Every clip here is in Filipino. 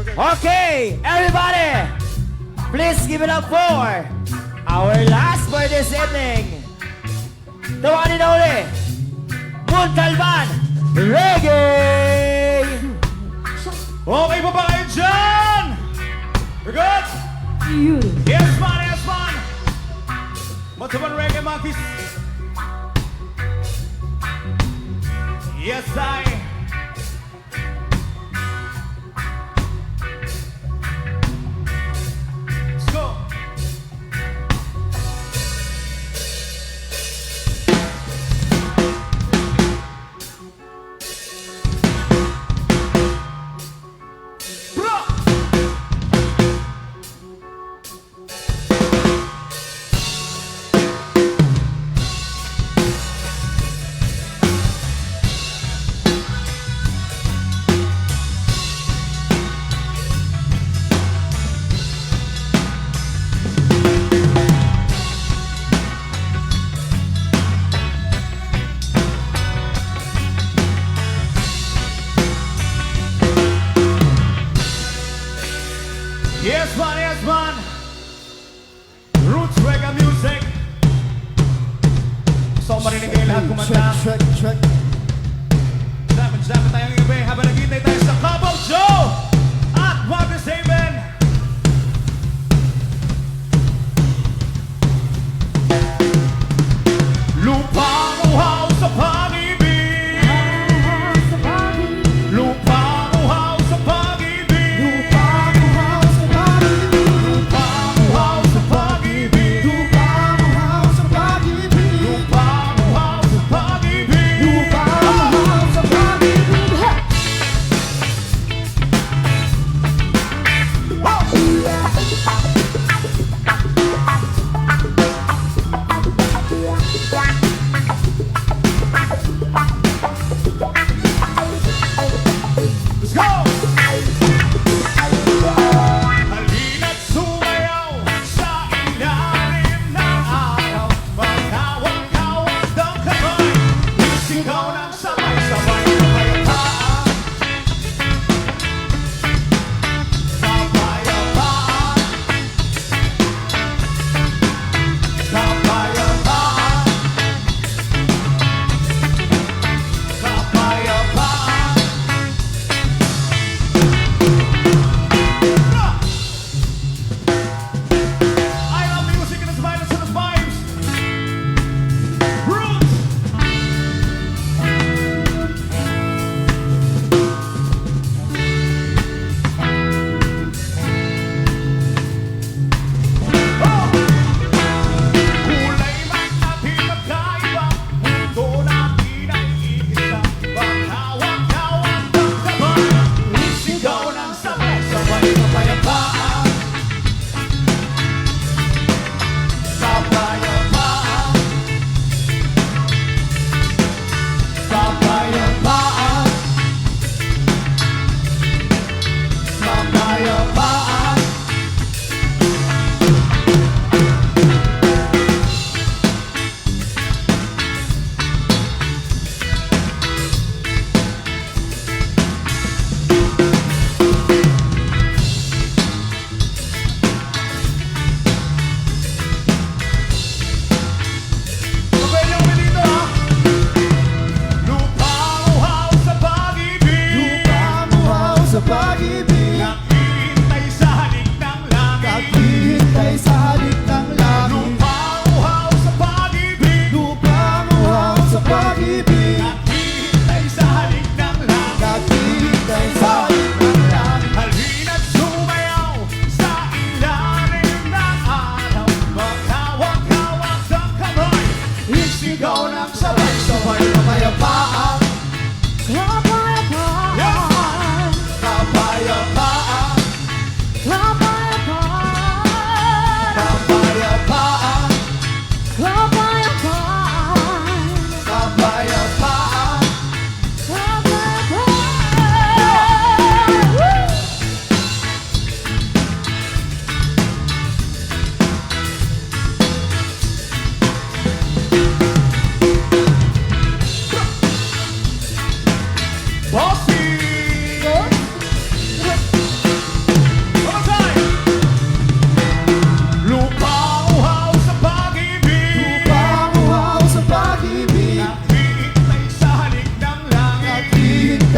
Okay, everybody, please give it up for our last for this evening. The one and only Montalban Reggae. Okay po ba kayo dyan? We're good? Yes man, yes man. Montalban Reggae monkeys. Yes I. Let's go. Yes man, yes man. Roots reggae music. Gusto ko marinig kayo lahat kumanta. Jam tayong gabi habang naghihintay tayo sa Cup of Joe at Marcus Haven. Lupang uhaw sa pag-ibig. Lupang uhaw sa pag-ibig. Lupang uhaw sa pag-ibig. Lupang uhaw sa pag-ibig. Lupang uhaw sa pag-ibig. Lupang uhaw sa pag-ibig.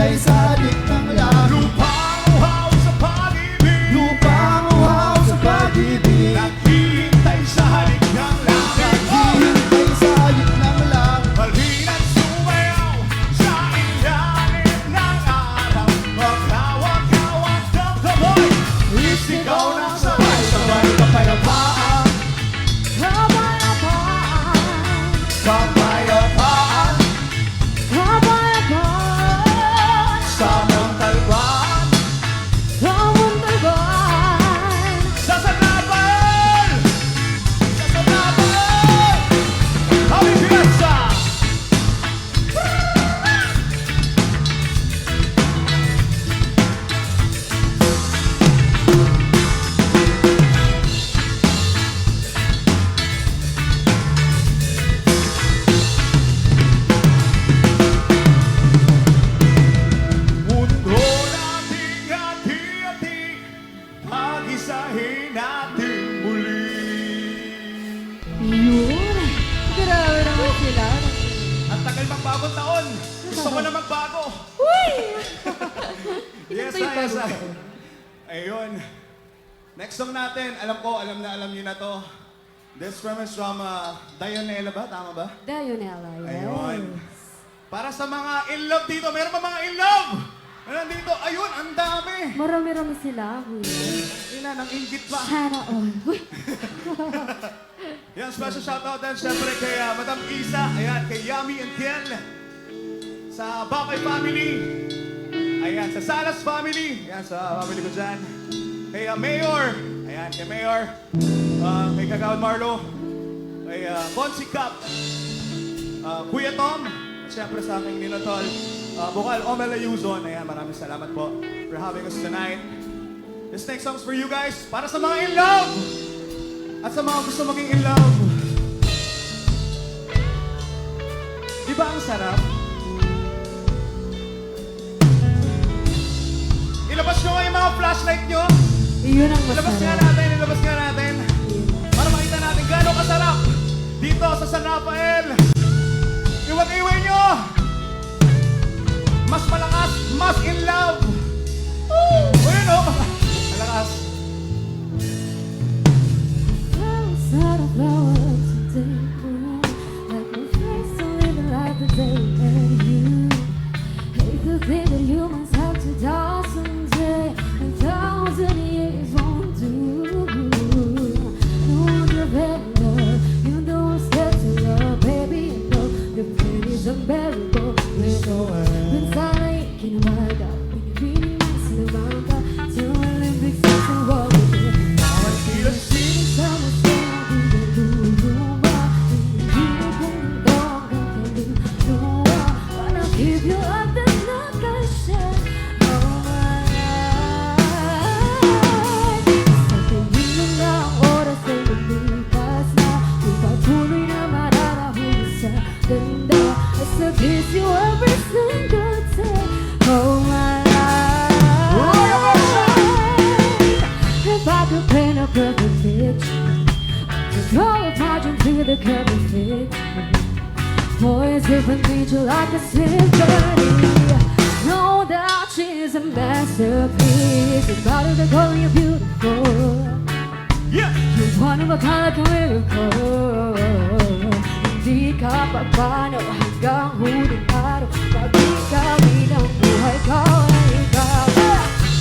Naghihintay sa halik ng langit. Lupang uhaw sa pag-ibig. Lupang uhaw sa pag-ibig. Naghihintay sa halik ng langit. Naghihintay sa halik ng langit. Halina't sumayaw sa ilalim ng araw. Maghawak-hawak ng kamay. Isigaw ng sabay-sabay. Kapayapaan, kapayapaan sa Montalban. Sa Sanapan! Sa Sanapan! Happy Fiesta! Mundo nating hati-hati, pag-isahin natin muli. Yun. Grabe naman sila. Ang tagal magbagong taon. Gusto ko na magbago. Uy! Yes, Ito yung yes, bago ay. taon. Ayun. Next song natin, alam na alam niyo na to. This from is from Dionela ba? Tama ba? Dionela, yes. Ayun. Para sa mga in love dito, meron ba mga in love? Nandito, ayun, ang dami. Marami-rami sila, kuya. Ilan, ang ingit pa. Sana all. Uy! Yan, special shoutout din syempre kay Madam Isa, ayan, kay Yami and Ken. Sa Bakay family. Ayan, sa Salas family. Ayan, sa family ko dyan. Kay Mayor. Ayan, kay Mayor. Kay Kagawad Marlo. Kay Bonsi Cap. Kuya Tom. At syempre sa aking ninotol. Bukal Omel Ayuzon. Ayan, maraming salamat po for having us tonight. This next song's for you guys. Para sa mga in love. At sa mga gusto maging in love. Di ba ang sarap? Ilabas nyo nga yung mga flashlight nyo. Yun ang Ilabas nga masarap. natin, ilabas nga natin. Para makita natin gano'ng kasarap. Dito sa San Rafael. Iwag-iway nyo. Mas malakas, mas in love. Ayun o. Malakas. Unbearable, when silent, can I ride out? When you really miss the manga, to Olympics, it's a war with it. Now I feel a city, someone say I'll be the Luma. When you really don't get the Luma, but I'll give you up, there's no question. Oh my life, something in the oras ay lumipas na. Di patuloy na mararahuli sa ganda. So kiss you every single day. Oh my life. If I could paint a perfect picture, to draw apart and feel the perfect picture. Boys different feature like a symphony. No doubt she's a masterpiece. About her to call you beautiful. Yeah. You're one of a kind like a miracle. Hindi ka papano hanggang huling araw. Pag ikaw bilang buhay ko ay ikaw.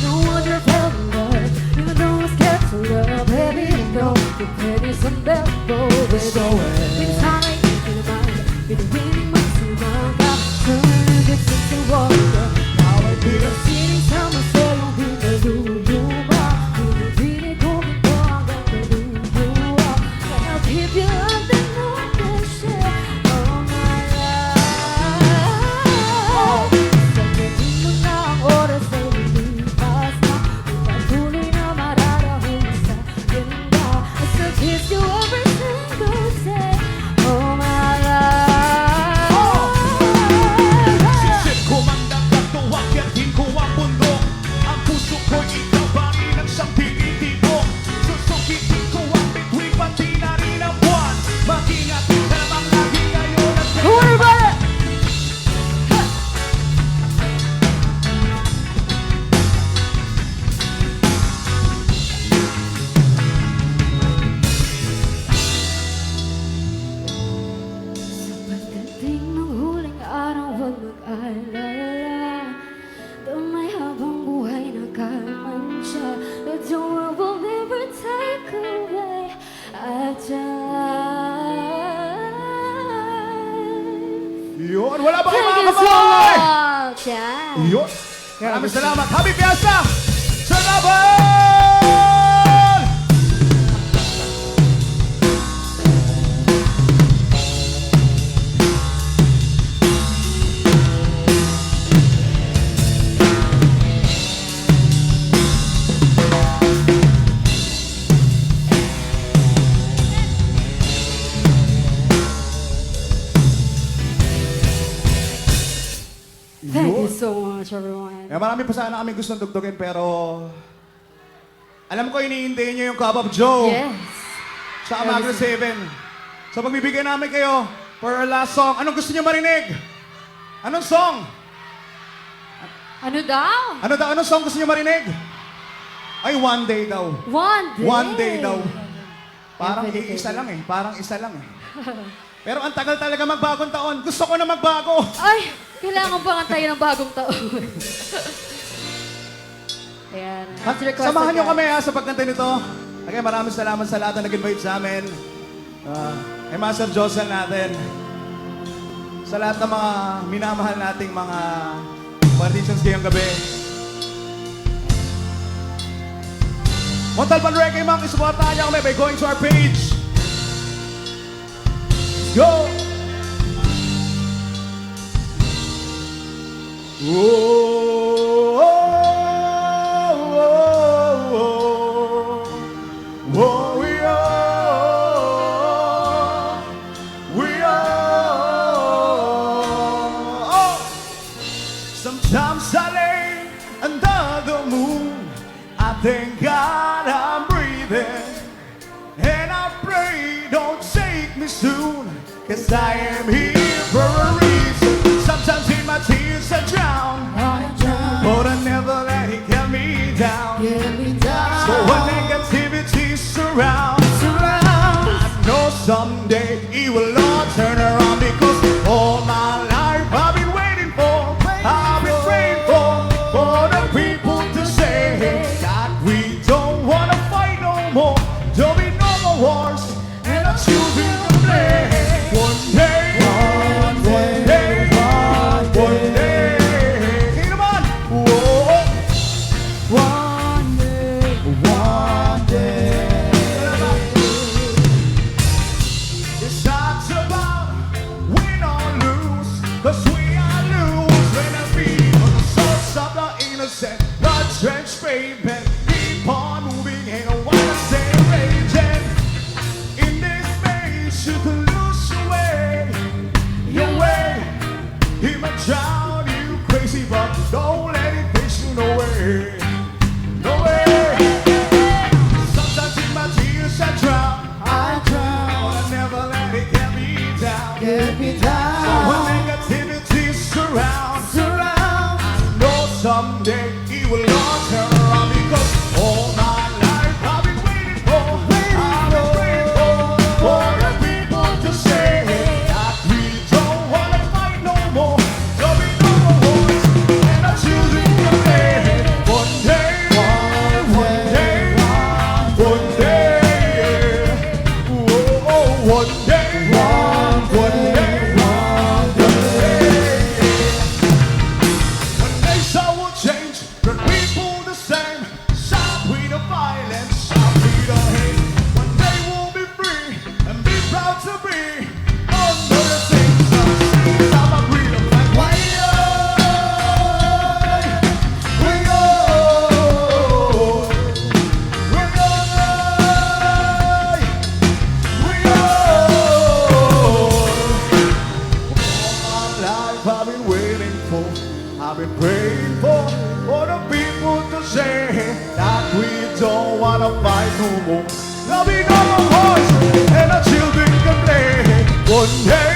No wonder I fell in love, even though I'm scared to love. Baby, I know the pain is unbearable. Minsana'y kinamahal, pinipiling magsumaga. Turn it into water. Now I feel a city sa masayong pinaluluma. Pinipiling ko ito hanggang kaluluwa. And I'll give you up the notion. Oh my life. Something Maraming salamat. Happy Fiesta! Sa Rafael! Thank you so much, everyone. Marami pa sana kami gustong dugtugin pero alam ko iniintay niyo yung Cup of Joe. Yes. Sa Amagra 7. So pagbibigyan namin kayo for our last song. Anong gusto niyo marinig? Anong song? Ano daw? Anong song gusto niyo marinig? Ay, One Day daw. One day. One Day daw. Parang Pwede, isa pwede. lang eh. Parang isa lang eh. Pero ang tagal talaga magbagong taon. Gusto ko na magbago. Ay, kailangan ba tayo ng bagong taon? Ayan. As requested, Samahan niyo guys. kami sa pagkanta nito. Again, maraming salamat sa lahat na nag-invite sa amin. Kay Master Josel natin. Sa lahat ng mga minamahal nating mga participants ngayong gabi. Montalban Reggae, mga isuportahan niyo kami by going to our page. Let's go! Whoa, we are. Sometimes I lay under the moon. I thank God I'm breathing, and I pray don't take me soon, 'cause I am here for a reason. Sometimes in my tears I drown, but I never let it get me down. So when negativity surrounds, I know someday it will all turn around, because all my life I've been waiting for, I've been praying for the people to say that we don't wanna fight no more, there'll be no more wars, and our children can play. One day, one day, one day. Hey, come on. Whoa. One day, one day. It's not about win or lose, 'cause we are lose when I feel on the source of the innocent, blood drenched pavement. Keep on moving, ain't no one to stay raging. In this maze, you can lose your way. Your way, he might drown you crazy, but don't let it face you, no way. No way. Sometimes in my tears I drown, but I never let it get me down. So when negativity surrounds, I know someday it will all turn around, because all my life I've been waiting for, I've been praying for the people to say that we don't wanna fight no more, there'll be no more wars, and our children can play. One day, one day, one day, oh, one day, one day, one day. One day some will change, but people the same. Stop with the violence, stop with the hate. One day we'll be free and be proud to be under the same sun. I'm a freedom like I've been waiting for, I've been praying for the people to say that we don't wanna fight no more. There'll be no more wars, and our children can play. One day.